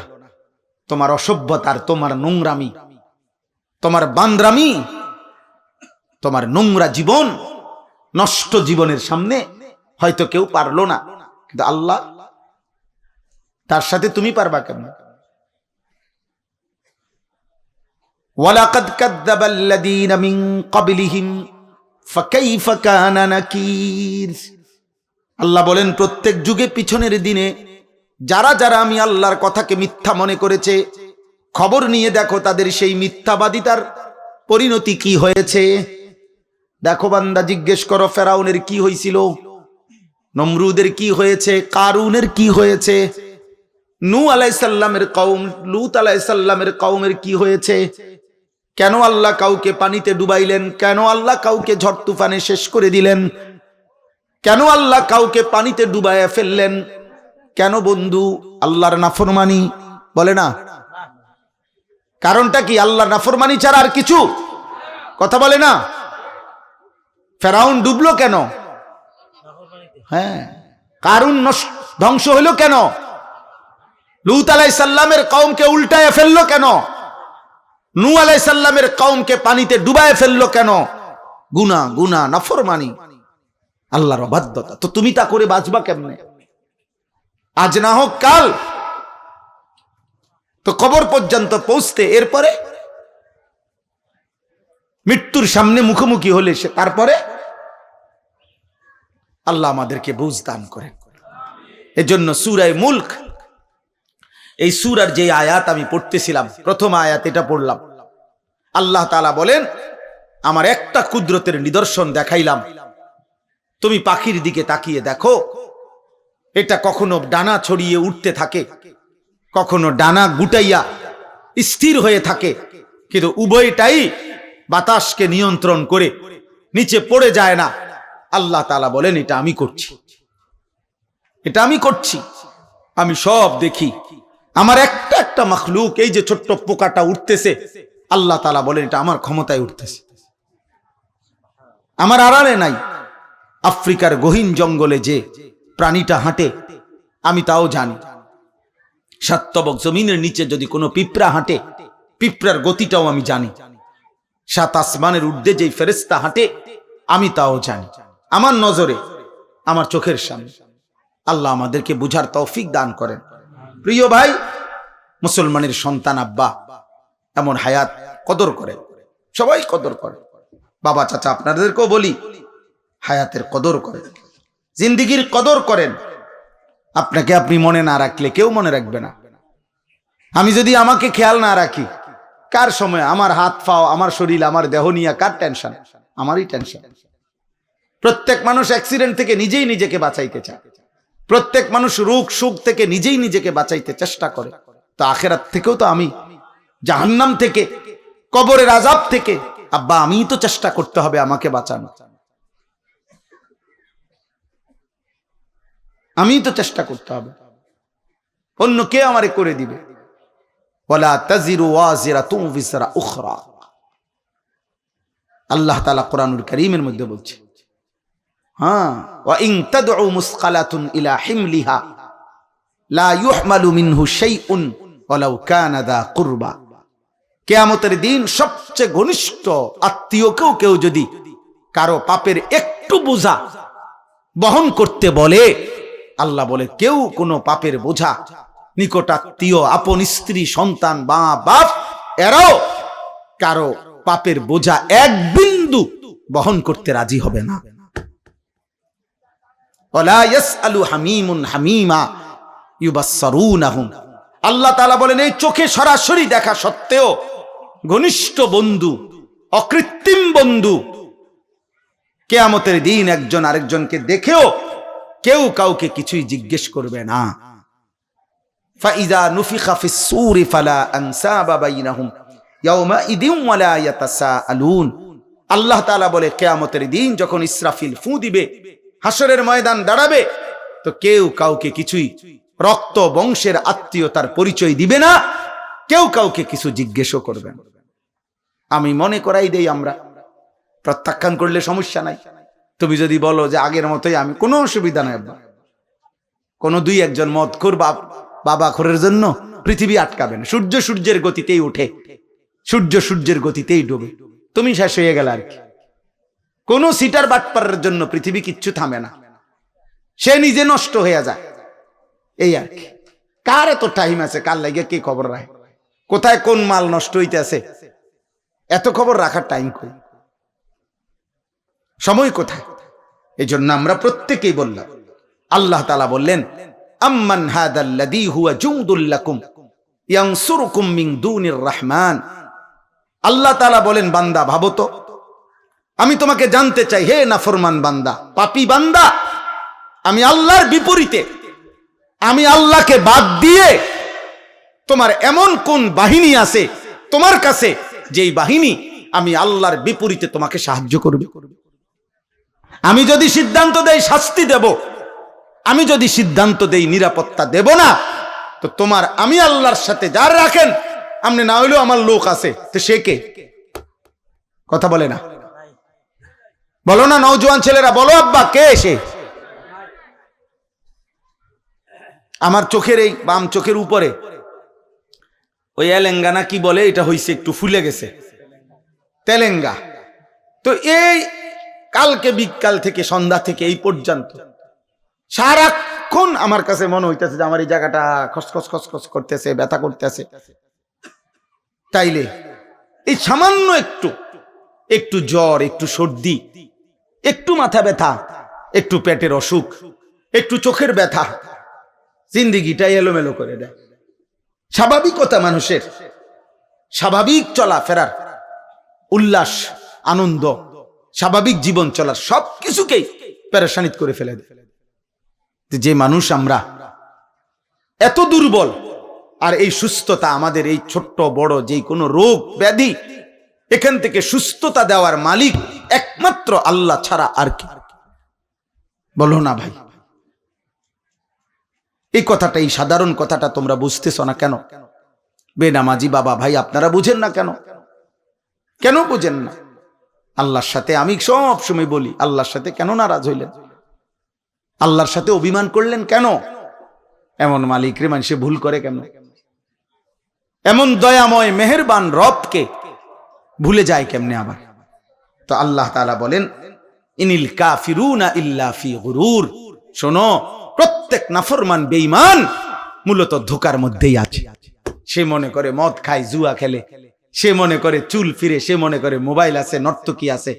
তোমার অসভ্যতার, তোমার নোংরামি, তোমার বান্দ্রামি, তোমার নোংরা জীবন, নষ্ট জীবনের সামনে হয়তো কেউ পারলো না, কিন্তু আল্লাহ, তার সাথে তুমি পারবা কেন? ওয়ালাকাদ কাযযাবাল্লাযীনা মিন ক্বাবলিহিম ফাকাইফা কানা নাকির। আল্লাহ বলেন, প্রত্যেক যুগে পিছনের দিনে যারা যারা আমি আল্লাহর কথাকে মিথ্যা মনে করেছে, খবর নিয়ে দেখো তাদের সেই মিথ্যাবাদিতার পরিণতি কি হয়েছে। দেখো বান্দা, জিজ্ঞেস করো ফেরাউনের কি হয়েছিল, নমরুদের কি হয়েছে, কারুনের কি হয়েছে, নূহ আলাইহিস সালামের কওম, লূত আলাইহিস সালামের কওমের কি হয়েছে। কেন আল্লাহ কাউকে পানিতে ডুবাইলেন? কেন আল্লাহ কাউকে ঝড় তুফানে শেষ করে দিলেন? কেন আল্লাহ কাউকে পানিতে ডুবাইয়া ফেললেন? কেন বন্ধু? আল্লাহর নাফরমানি। বলে না? কারণটা কি? আল্লাহর নাফরমানি ছাড়া আর কিছু? কথা বলে না? ফেরাউন ডুবলো কেন? হ্যাঁ। কারুন ধ্বংস হইল কেন? লূত আলাইহিস সালামের কওমকে উল্টায় ফেললো কেন? নূহ আলাইহিস সালামের কওমকে পানিতে ডুবায় ফেললো কেন? গুনাহ, গুনাহ, নাফরমানি, আল্লাহর অবাধ্যতা। তো তুমি তা করে বাঁচবা কেমনে? আজ না হোক কাল তো কবর পর্যন্ত পৌঁছতে, এরপরে মৃত্যুর সামনে মুখোমুখি হলে সে, তারপরে আল্লাহ আমাদেরকে বুঝ দান করেন। এজন্য সূরা মুলক, এই সূরার যে আয়াত আমি পড়তেছিলাম, প্রথম আয়াত এটা পড়লাম। আল্লাহ তাআলা বলেন, আমার একটা কুদরতের নিদর্শন দেখাইলাম, তুমি পাখির দিকে তাকিয়ে দেখো, এটা কখনো ডানা ছড়িয়ে উঠতে থাকে, কখনো ডানা গুটাইয়া স্থির হয়ে থাকে, কিন্তু উভয়টাই বাতাসকে নিয়ন্ত্রণ করে নিচে পড়ে যায় না। আল্লাহ তাআলা বলেন এটা আমি করছি, এটা আমি করছি, আমি সব দেখি। আমার একটা একটা মাখলুক, এই যে ছোট্ট পোকাটা উঠতেছে, আল্লাহ তাআলা বলেন এটা আমার ক্ষমতায় উঠতেছে, আমার আড়ালে নাই। আফ্রিকার গহীন জঙ্গলে যে প্রাণীটা হাঁটে আমি তাও জানি। সাতবক জমিনের নিচে যদি কোনো পিঁপড়া হাঁটে, পিঁপড়ার গতিটাও আমি জানি। সাত আসমানের ঊর্ধ্বে যেই ফেরেশতা হাঁটে আমি তাও জানি। আমার নজরে, আমার চোখের সামনে। আল্লাহ আমাদেরকে বুঝার তৌফিক দান করেন। প্রিয় ভাই, মুসলমানের সন্তান আব্বা এমন হায়াত কদর করে, সবাই কদর করে। বাবা চাচা আপনাদেরকেও বলি, হায়াতের কদর করেন, জিন্দিগির কদর করেন। আপনাকে আপনি মনে না রাখলে কেউ মনে রাখবে না। আমি যদি আমাকে খেয়াল না রাখি, কার সময় আমার হাত পাও, আমার শরীর, আমার দেহ নিয়ে কার টেনশন? আমারই টেনশন। প্রত্যেক মানুষ অ্যাক্সিডেন্ট থেকে নিজেই নিজেকে বাঁচাইতে চায়, প্রত্যেক মানুষ রোগ সুখ থেকে নিজেই নিজেকে বাঁচাইতে চেষ্টা করে। তো আখেরাত থেকেও তো আমি, জাহান্নাম থেকে, কবরের আযাব থেকে আব্বা আমিই তো চেষ্টা করতে হবে আমাকে বাঁচানো, আমিই তো চেষ্টা করতে হবে, অন্য কে আমারে করে দিবে? ওয়ালা তাজিরু ওয়াজিরাতুন বিজরা উখরা, আল্লাহ তাআলা কোরআনুল কারীমের মধ্যে বলছে। হ্যাঁ, ওয়া ইন তাদউ মুসকালাতুন ইলা হিমলিহা লা ইউহমালু মিনহু শাইউন ওয়ালাউ কানা দা কুরবা। কিয়ামতের দিন সবচেয়ে ঘনিষ্ঠ আত্মীয়কেও কেউ যদি কারো পাপের একটু বোঝা বহন করতে বলে, আল্লাহ বলে কেউ কোনো পাপের বোঝা, নিকটাত্মীয়, আপন স্ত্রী, সন্তান, মা বাপ, এরাও কারো পাপের বোঝা এক বিন্দু বহন করতে রাজি হবে না। ওয়ালা ইয়াসআলু হামিমুন হামিমা ইউবাসসারুনাহুম। আল্লাহ তাআলা বলেন এই চোখে সরাসরি দেখা সত্ত্বেও ঘনিষ্ঠ বন্ধু, অকৃত্রিম বন্ধু, কিয়ামতের দিন একজন আরেকজনকে দেখেও কেউ কাউকে কিছুই জিজ্ঞেস করবে না। ফাইযা নুফিখা ফিস সূরি ফালা আনসাবা বাইনাহুম ইয়াওমাইদিন ওয়ালা ইয়াতাসাআলুন। আল্লাহ তাআলা বলে কিয়ামতের দিন যখন ইসরাফিল ফু দিবে, হাসরের ময়দান দাঁড়াবে, তো কেউ কাউকে কিছুই রক্ত বংশের আত্মীয়তার পরিচয় দিবে না, কেউ কাউকে কিছু জিজ্ঞেসও করবে না। আমি মনে করাই দেই, আমরা প্রত্যাখ্যান করলে সমস্যা নাই। তুমি যদি বলো যে আগের মতোই আমি, কোনো অসুবিধা নাই। কোন দুই একজন মদখোর বাবা খোরের জন্য পৃথিবী আটকাবে না। সূর্য সূর্যের গতিতেই ওঠে, সূর্য সূর্যের গতিতেই ডোবে, তুমি শেষ হয়ে গেল আর কি। কোন সিটার বাটপারের জন্য পৃথিবী কিচ্ছু থামে না, সে নিজে নষ্ট হয়ে যায়, এই আর কি। কার এত টাইম আছে? কার লাগে কে খবর রাখে? কোথায় কোন মাল নষ্ট হইতেছে, এত খবর রাখার টাইম কই? সময় কোথায়? এই জন্য আমরা প্রত্যেকেই বললাম, আল্লাহ তাআলা বললেন আম্মান হাদাল্লাযী হুয়া জুনদুল লাকুম ইয়ানসুরুকুম মিন দুনির রহমান। আল্লাহ তাআলা বলেন, বান্দা ভাবো তো, আমি তোমাকে জানতে চাই, হে নাফরমান বান্দা, পাপী বান্দা, আমি আল্লাহর বিপরীতে, আমি আল্লাহকে বাদ দিয়ে তোমার এমন কোন বাহিনী আছে তোমার কাছে, যেই বাহিনী আমি আল্লাহর বিপরীতে তোমাকে সাহায্য করবে? আমি যদি সিদ্ধান্ত দেই শাস্তি দেব, আমি যদি সিদ্ধান্ত দেই নিরাপত্তা দেব না, তো তোমার আমি আল্লাহর সাথে যার রাখেন, আপনি না হইলেও আমার লোক আছে, তো সে কে? কথা বলে না, বলো না নওজোয়ান ছেলেরা, বলো আব্বা কে সে? আমার চোখের এই বাম চোখের উপরে ওই এলেঙ্গানা কি বলে, এটা হইছে একটু ফুলে গেছে, তেলেঙ্গা। তো এই কালকে বিকাল থেকে সন্ধ্যা থেকে এই পর্যন্ত সারাক্ষণ আমার কাছে মনে হইতেছে যে আমার এই জায়গাটা খসখস খসখস করতেছে, ব্যথা করতেছে। তাইলে এই সামান্য একটু জ্বর, একটু সর্দি, একটু মাথা ব্যথা, একটু পেটের অসুখ, একটু চোখের ব্যথা, জিন্দিগিটা এলোমেলো করে দেয়। স্বাভাবিকতা মানুষের, স্বাভাবিক চলা ফেরার, উল্লাস, আনন্দ, স্বাভাবিক জীবন চলার সবকিছুকেই পেরেশানিত করে ফেলে দেয়। যে মানুষ আমরা এত দুর্বল, আর এই সুস্থতা আমাদের এই ছোট্ট বড় যে কোনো রোগ ব্যাধি এখান থেকে সুস্থতা দেওয়ার মালিক একমাত্র আল্লাহ ছাড়া আর কি? বলো না ভাই, এই কথাটা, এই সাধারণ কথাটা তোমরা বুঝতেছ না কেন? বেনামাজি বাবা ভাই আপনারা বুঝেন না কেন? কেন বুঝেন না? আল্লাহর সাথে আমি সব সময় বলি, আল্লাহর সাথে কেন নারাজ হইলেন? আল্লাহর সাথে অভিমান করলেন কেন? এমন মালিক রে মানুষে ভুল করে কেন? এমন দয়াময় মেহেরবান রবকে ভুলে যায় কেমনে আবার? তো আল্লাহ তাআলা বলেন, ইনিল কাফিরুনা ইল্লা ফি গুরুর। শোনো, প্রত্যেক নাফরমান বেঈমান মূলত ধোঁকার মধ্যেই আছে। সে মনে করে মদ খায়, জুয়া খেলে, সে মনে করে চুল ফিরে, সে মনে করে মোবাইল আছে, নর্তকী আছে,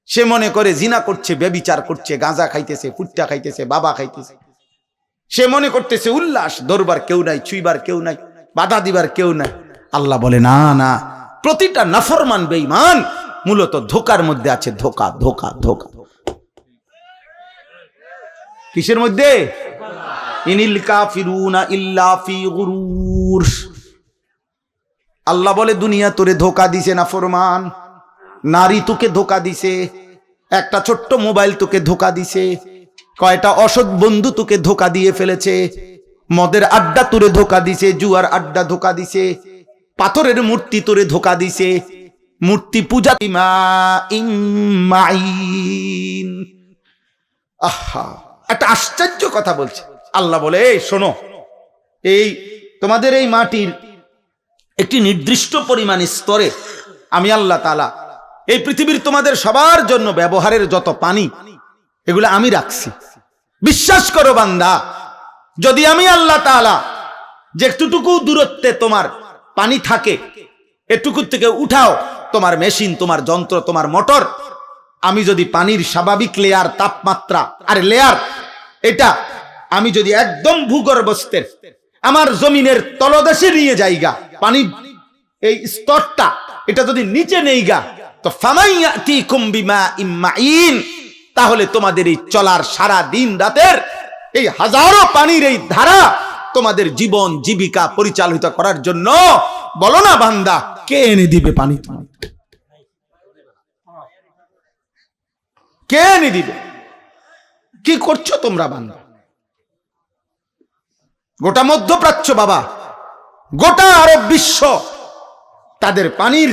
সে মনে করে জিনা করছে, ব্যভিচার করছে, গাঁজা খাইতেছে, ফুট্টা খাইতেছে, বাবা খাইতেছে, সে মনে করতেছে উল্লাস, দরবার কেউ নাই, ছুইবার কেউ নাই, বাধা দিবার কেউ নাই। আল্লাহ বলে না না, প্রতিটা নাফরমান বেঈমান মূলত ধোকার মধ্যে আছে। ধোকা ধোকা ধোকা। কিসের মধ্যে? ইনিল কাফিরুনা ইল্লা ফি গুরুর। আল্লাহ বলে দুনিয়া তোরে ধোকা দিছে নাফরমান, নারী তোকে ধোকা দিছে, একটা ছোট্ট মোবাইল তোকে ধোকা দিছে, কয়টা অসৎ বন্ধু তোকে ধোকা দিয়ে ফেলেছে, মদের আড্ডা তোরে ধোকা দিছে, জুয়ার আড্ডা ধোকা দিছে, পাথরের মূর্তি তোরে ধোকা দিছে, মূর্তি পূজা। আহা, একটা আশ্চর্য কথা বলছে আল্লাহ। বলে এই শোনো, এই তোমাদের এই মাটির একটি নির্দিষ্ট পরিমাণ স্তরে আমি আল্লাহ তাআলা এই পৃথিবীর তোমাদের সবার জন্য ব্যবহারের যত পানি, এগুলো আমি রাখছি। বিশ্বাস করো বান্দা, যদি আমি আল্লাহ তাআলা যে একটুটুকু দূরত্বে তোমার পানি থাকে, এটুকু থেকে উঠাও তোমার মেশিন, তোমার যন্ত্র, তোমার মোটর, আমি যদি পানির স্বাভাবিক লেয়ার, তাপমাত্রা আর লেয়ার, এটা আমি যদি একদম ভূগর্ভস্থের আমার জমিনের তলদেশে নিয়ে যাইগা, পানি এই স্তরটা এটা যদি নিচে নেইগা, তো ফামাইয়াতিকুম বিমাইন মাইন, তাহলে তোমাদের এই চলার সারা দিন রাতের এই হাজারো পানির এই ধারা তোমাদের জীবন জীবিকা পরিচালিত করার জন্য, বলো না বান্দা, কে এনে দিবে পানি? কে এনে দিবে? কি করছো তোমরা বান্দা? গোটা মধ্যপ্রাচ্য বাবা, গোটা আরব বিশ্ব, তাদের পানির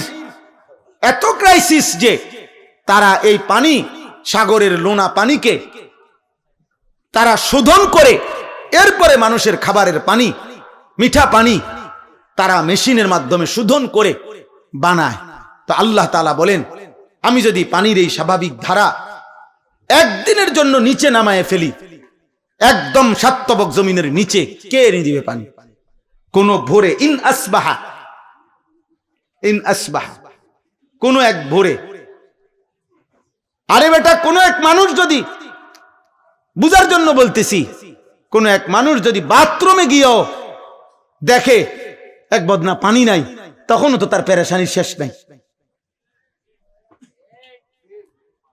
এত ক্রাইসিস যে তারা এই পানি, সাগরের লোনা পানিকে তারা শোধন করে এরপরে মানুষের খাবারের পানি, মিঠা পানি তারা মেশিনের মাধ্যমে শোধন করে বানায়। তো আল্লাহ তাআলা বলেন, আমি যদি পানির এই স্বাভাবিক ধারা একদিনের জন্য নিচে নামায় ফেলি, একদম সাতবক জমিনের নিচে, কে এনে দিবে পানি? কোন ভোরে, ইন আসবাহা, কোন এক ভোরে, আরে বেটা, কোন এক মানুষ যদি, বুঝার জন্য বলতেছি, কোন এক মানুষ যদি বাথরুমে গিয়েও দেখে এক বদনা পানি নাই, তখনও তো তার পেরেশানির শেষ নাই।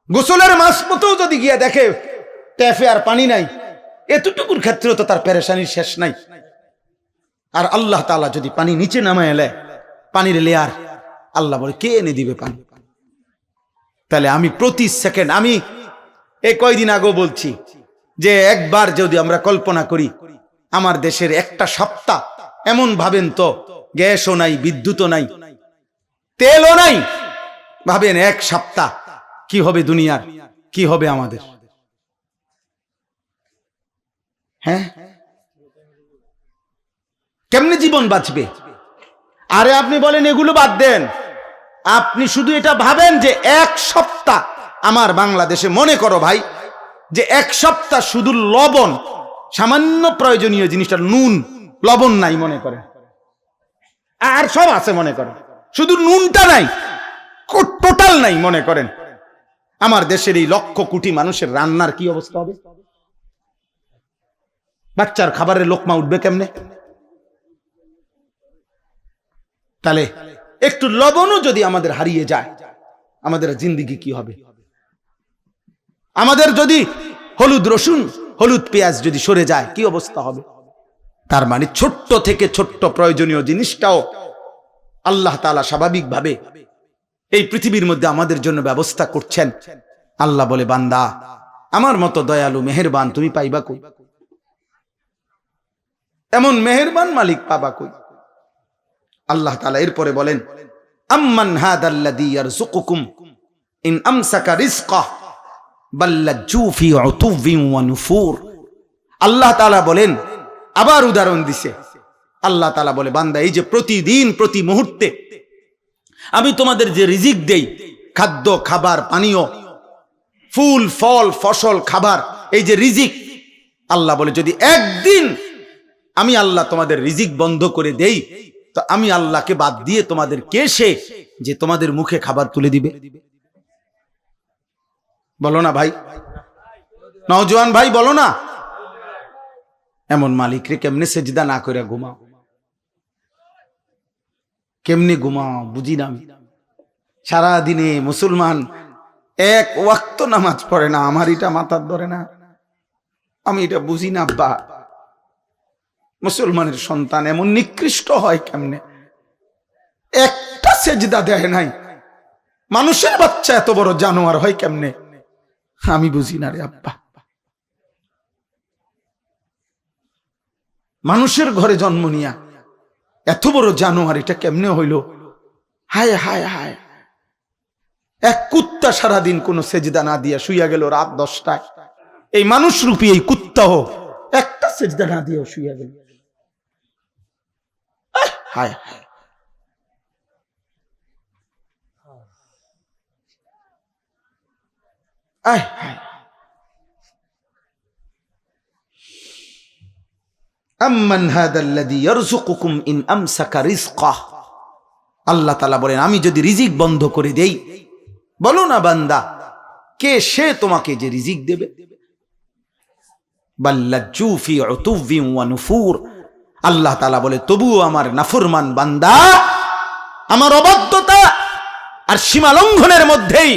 গোসলের মাঝপথেও যদি গিয়ে দেখে ট্যাপে আর পানি নাই, এতটুকুর ক্ষেত্রেও তো তার পেরেশানির শেষ নাই। আর আল্লাহ তাআলা যদি পানি নিচে নামায় এলে, পানির লেয়ার, আল্লাহ বলে কে এনে দিবে পানি? তাহলে আমি প্রতি সেকেন্ড, আমি এই কয়দিন আগেও বলছি যে একবার যদি আমরা কল্পনা করি, আমার দেশের একটা সপ্তাহ এমন ভাবেন তো, গ্যাসও নাই, বিদ্যুৎও নাই, তেলও নাই, ভাবেন এক সপ্তাহ কি হবে দুনিয়ার, কি হবে আমাদের? হ্যাঁ, কেমনে জীবন বাঁচবে? আরে আপনি বলেন এগুলো বাদ দেন, আপনি শুধু এটা ভাবেন যে এক সপ্তাহ আমার বাংলাদেশে, মনে করো ভাই যে এক সপ্তাহ শুধু লবণ, সামান্য প্রয়োজনীয় জিনিসটা নুন, লবণ নাই মনে করেন, আর সব আছে মনে করেন, শুধু নুনটা নাই, টোটাল নাই মনে করেন, আমার দেশের এই লক্ষ কোটি মানুষের রান্নার কি অবস্থা হবে? বাচ্চার খাবারের লোকমা উঠবে কেমনে? তাহলে একটু লবণও যদি আমাদের হারিয়ে যায়, আমাদের জিন্দেগি কি হবে? আমাদের যদি হলুদ রসুন, হলুদ পেঁয়াজ যদি সরে যায়, কি অবস্থা হবে? তার মানে ছোট্ট থেকে ছোট্ট প্রয়োজনীয় জিনিসটাও আল্লাহ তাআলা স্বাভাবিকভাবে এই পৃথিবীর মধ্যে আমাদের জন্য ব্যবস্থা করছেন। আল্লাহ বলে, বান্দা আমার মতো দয়ালু মেহেরবান তুমি পাইবা কই? এমন মেহেরবান মালিক পাবা কই? আল্লাহ তাআলা এরপরে বলেন, আম্মান হাদাল্লাযী ইয়ারযুকুকুম ইন আমসাকা রিজকাহ বাল্লাজ্জু ফি উতুবিন ওয়া নুফুর। আল্লাহ তাআলা বলেন, আবার উদাহরণ দিছে। আল্লাহ তাআলা বলে, বান্দা এই যে প্রতিদিন প্রতি মুহূর্তে আমি তোমাদের যে রিজিক দেই, খাদ্য খাবার পানীয়, ফুল ফল ফসল খাবার, এই যে রিজিক, আল্লাহ বলে যদি একদিন আমি আল্লাহ তোমাদের রিজিক বন্ধ করে দেই, তো আমি আল্লাহকে বাদ দিয়ে তোমাদের কে সে যে তোমাদের মুখে খাবার তুলে দিবে? বলো না ভাই, নওজোয়ান ভাই বলো না। এমন মালিক রে কেমনে সেজদা না করে ঘুমাও? কেমনে ঘুমাও বুঝি না আমি। সারাদিনে মুসলমান এক ওয়াক্ত নামাজ পড়ে না, আমার এটা মাথার ধরে না, আমি এটা বুঝি না। আব্বা, মুসলমানের সন্তান এমন নিকৃষ্ট হয় কেমনে? একটা সেজদা দেয় নাই। মানুষের বাচ্চা এত বড় জানোয়ার হয় কেমনে? আমি বুঝি না রে আব্বা। মানুষের ঘরে জন্ম নিয়া এত বড় জানোয়ার এটা কেমনে হইল? হায় হায় হায়। এক কুত্তা সারাদিন কোন সেজদা না দিয়া শুইয়া গেল রাত 10টায়। এই মানুষ রূপী এই কুত্তাও একটা সেজদা না দিয়া শুইয়া গেল। হায় হায়। আয় হায়। আম্মান হাদাল্লাযী ইয়ারযুকুকুম ইন আমসাকা রিজকাহ। আল্লাহ তাআলা বলেন, আমি যদি রিজিক বন্ধ করে দেই, বলো না বান্দা কে সে তোমাকে যে রিজিক দেবে? বাল্লাজ্জু ফি উতুবিন ওয়া নুফুর। আল্লাহ তাআলা বলে, তবুও আমার নাফরমান বান্দা আমার অবাধ্যতা আর সীমা লঙ্ঘনের মধ্যেই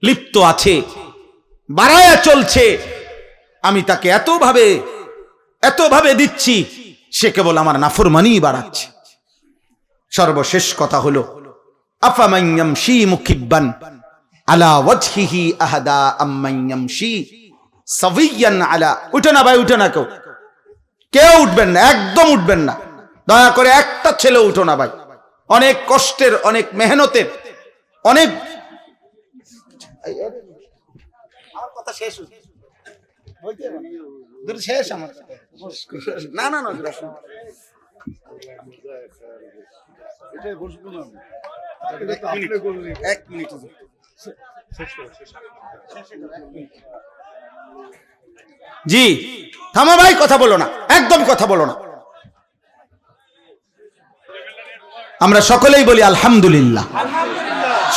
লিপ্ত আছে, বাড়ায়া চলছে। আমি তাকে এতভাবে দিচ্ছি, সে কেবল আমার নাফরমানি বাড়াচ্ছে। সর্বশেষ কথা হলো, আফামান ইয়ামশি মুকিব্বান আলা ওয়াজহিহি আহাদা আম্মান ইয়ামশি সাবিয়ান আলা। উঠে না ভাই, উঠে না, কেউ উঠবেন না, একদম উঠবেন না। দয়া করে একটা ছেলে উঠো না ভাই। অনেক কষ্টের, অনেক মেহনতের, অনেক আমার কথা শেষ শেষ আমার না না না এক মিনিট জি থামো ভাই, কথা বলো না, একদম কথা বলো না। আমরা সকলেই বলি আলহামদুলিল্লাহ,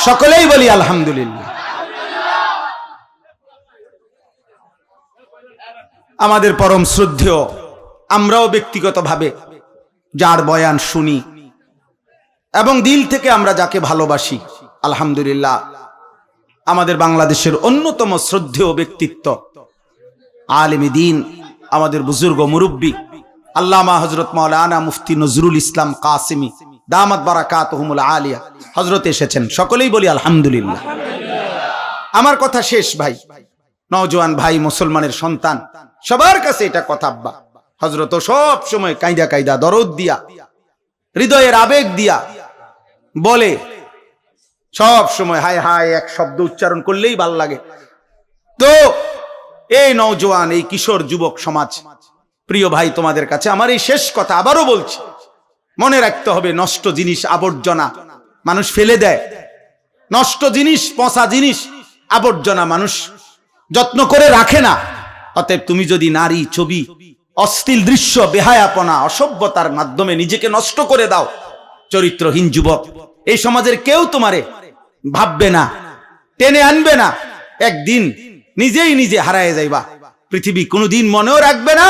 সকলেই বলি আলহামদুলিল্লাহ। আমাদের পরম শ্রদ্ধেয়, আমরাও ব্যক্তিগতভাবে যার বয়ান শুনি এবং দিল থেকে আমরা যাকে ভালোবাসি, আলহামদুলিল্লাহ, আমাদের বাংলাদেশের অন্যতম শ্রদ্ধেয় ব্যক্তিত্ব, আলেমে দ্বীন, আমাদের বুজুর্গ মুরব্বী আল্লামা হযরত মাওলানা মুফতি নজরুল ইসলাম কাসেমী দামাত বারাকাতুহুমুল আলিয়া হযরত এসেছেন। সকলেই বলি আলহামদুলিল্লাহ। আমার কথা শেষ ভাই, নওজোয়ান ভাই, মুসলমানের সন্তান, সবার কাছে এটা কথা। আব্বা হযরত সব সময় কাইদা কাইদা দরদ দিয়া, হৃদয়ের আবেগ দিয়া বলে, সব সময় হায় হায় এক শব্দ উচ্চারণ করলেই ভাল লাগে। তো এই নওজোয়ান, এই কিশোর যুবক সমাজ, প্রিয় ভাই, তোমাদের কাছে আমার এই শেষ কথা আবারও বলছি, মনে রাখতে হবে, নষ্ট জিনিস, আবর্জনা মানুষ ফেলে দেয়। নষ্ট জিনিস, পচা জিনিস, আবর্জনা মানুষ যত্ন করে রাখে না। অতএব তুমি যদি নারী, ছবি, অশ্লীল দৃশ্য, বেহায়াপনা, অসভ্যতার মাধ্যমে নিজেকে নষ্ট করে দাও, চরিত্রহীন যুবক, এই সমাজের কেউ তোমারে ভাববে না, টেনে আনবে না। একদিন নিজেই নিজে হারায় যাইবা, পৃথিবী কোনোদিন মনেও রাখবে না।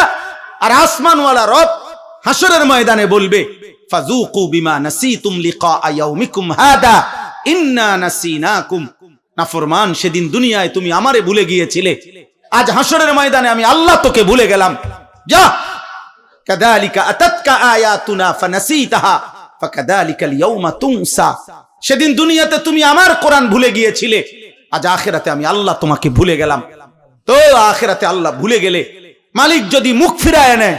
আর আসমানওয়ালা রব হাসরের ময়দানে বলবে, ফাযুকু বিমা নাসিতুম লিকা ইয়াউমিকুম হাদা ইন্না নাসিনাকুম। নাফরমান, সেদিন দুনিয়ায় তুমি আমারে ভুলে গিয়েছিলে, আজ হাসরের ময়দানে আমি আল্লাহ তোকে ভুলে গেলাম। যা কাযালিকা আতাতকা আয়াতুনা ফানাসিতাহা ফাকাযালিকাল ইয়াউমা তুনসা। সেদিন দুনিয়াতে তুমি আমার কোরআন ভুলে গিয়েছিলে, আজ আখিরাতে আমি আল্লাহ তোমাকে ভুলে গেলাম। তো আখিরাতে আল্লাহ ভুলে গেলে মালিক যদি মুখ ফিরায় নেয়,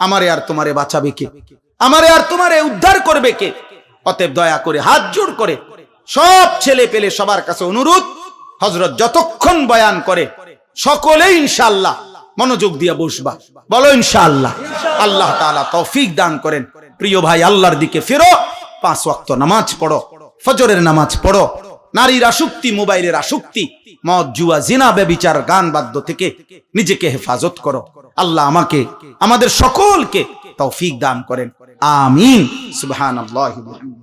আমারে আর তোমারে বাঁচাবে কে? আমারে আর তোমারে উদ্ধার করবে কে? অতএব দয়া করে হাত জোড় করে সব ছেলে পেলে সবার কাছে অনুরোধ, হযরত যতক্ষণ বয়ান করে সকলেই ইনশাআল্লাহ মনোযোগ দিয়ে বসবা। বলো ইনশাআল্লাহ। আল্লাহ তাআলা তৌফিক দান করেন। প্রিয় ভাই, আল্লাহর দিকে ফিরো, 5 ওয়াক্ত নামাজ পড়ো, ফজরের নামাজ পড়ো, নারীর আসক্তি, মোবাইলের আসক্তি, মদ, জুয়া, জিনা, ব্যভিচার, গান বাদ্য থেকে নিজেকে হেফাজত করো। আল্লাহ আমাকে, আমাদের সকলকে তৌফিক দান করেন। আমিন। সুবহানাল্লাহি ওয়া বিহামদিহি।